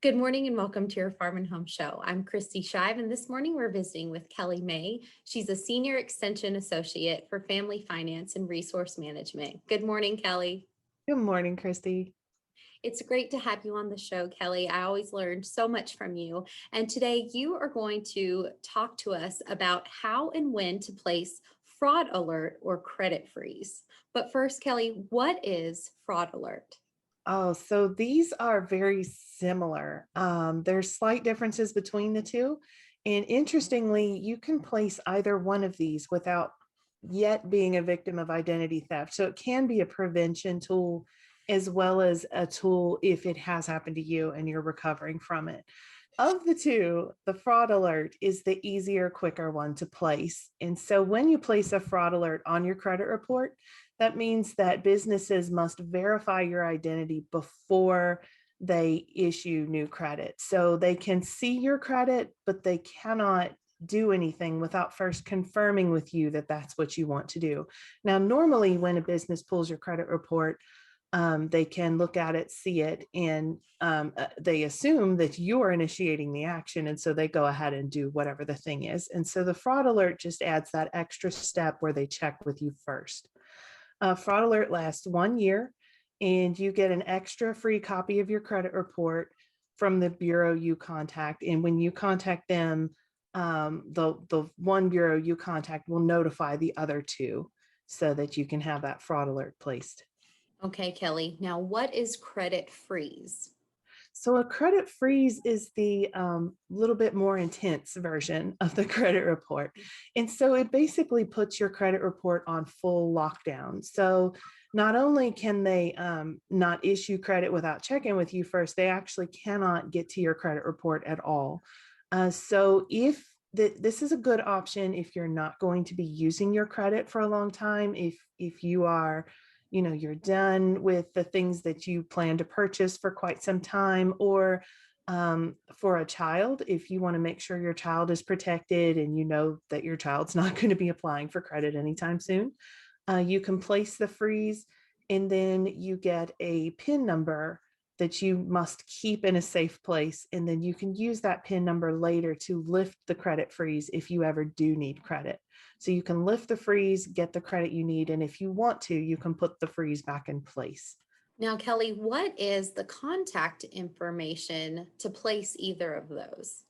Good morning and welcome to your Farm and Home Show. I'm Kristi Shive, and this morning we're visiting with Kelly May. She's a Senior Extension Associate for Family Finance and Resource Management. Good morning, Kelly. Good morning, Kristi. It's great to have you on the show, Kelly. I always learn so much from you. And today you are going to talk to us about how and when to place fraud alert or credit freeze. But first, Kelly, what is fraud alert? Oh, so these are very similar. There's slight differences between the two. And interestingly, you can place either one of these without yet being a victim of identity theft. So it can be a prevention tool as well as a tool if it has happened to you and you're recovering from it. Of the two, the fraud alert is the easier, quicker one to place. And so when you place a fraud alert on your credit report, that means that businesses must verify your identity before they issue new credit. So they can see your credit, but they cannot do anything without first confirming with you that that's what you want to do. Now, normally when a business pulls your credit report, they can look at it, see it, and they assume that you're initiating the action. And so they go ahead and do whatever the thing is. And so the fraud alert just adds that extra step where they check with you first. Fraud alert lasts 1 year, and you get an extra free copy of your credit report from the bureau you contact. And when you contact them, the one bureau you contact will notify the other two so that you can have that fraud alert placed. Okay, Kelly. Now, what is credit freeze? So a credit freeze is the little bit more intense version of the credit report. And so it basically puts your credit report on full lockdown. So not only can they not issue credit without checking with you first, they actually cannot get to your credit report at all. So if this is a good option if you're not going to be using your credit for a long time, if you are you're done with the things that you plan to purchase for quite some time, or for a child, if you want to make sure your child is protected and you know that your child's not going to be applying for credit anytime soon, you can place the freeze, and then you get a PIN number that you must keep in a safe place. And then you can use that PIN number later to lift the credit freeze if you ever do need credit. So you can lift the freeze, get the credit you need, and if you want to, you can put the freeze back in place. Now, Kelly, what is the contact information to place either of those?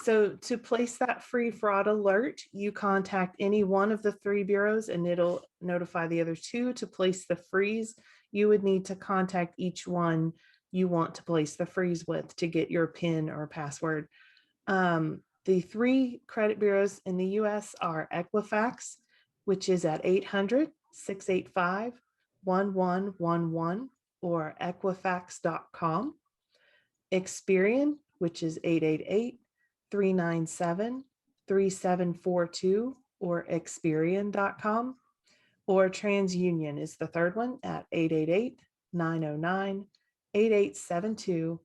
So to place that free fraud alert, you contact any one of the three bureaus and it'll notify the other two. To place the freeze, you would need to contact each one you want to place the freeze with to get your PIN or password. The three credit bureaus in the US are Equifax, which is at 800-685-1111, or Equifax.com. Experian, which is 888-397-3742, or Experian.com. Or TransUnion is the third one at 888-909-8872,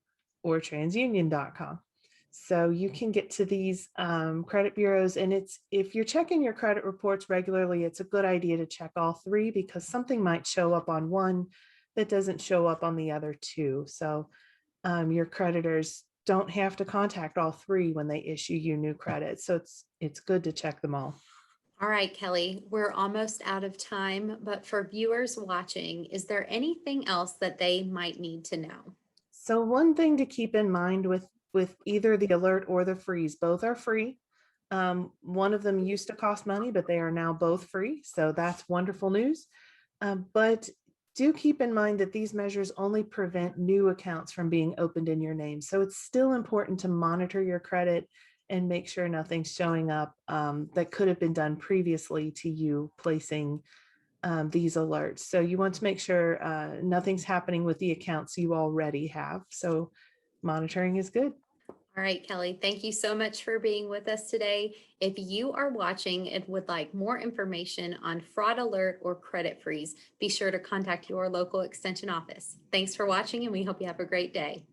or TransUnion.com. So you can get to these credit bureaus, and if you're checking your credit reports regularly, it's a good idea to check all three because something might show up on one that doesn't show up on the other two. So your creditors don't have to contact all three when they issue you new credit. So it's good to check them all. All right, Kelly, we're almost out of time, but for viewers watching, is there anything else that they might need to know? So one thing to keep in mind with either the alert or the freeze, both are free. One of them used to cost money, but they are now both free. So that's wonderful news. But do keep in mind that these measures only prevent new accounts from being opened in your name. So it's still important to monitor your credit and make sure nothing's showing up that could have been done previously to you placing these alerts. So you want to make sure nothing's happening with the accounts you already have. So monitoring is good. All right, Kelly, thank you so much for being with us today. If you are watching and would like more information on fraud alert or credit freeze, be sure to contact your local extension office. Thanks for watching, and we hope you have a great day.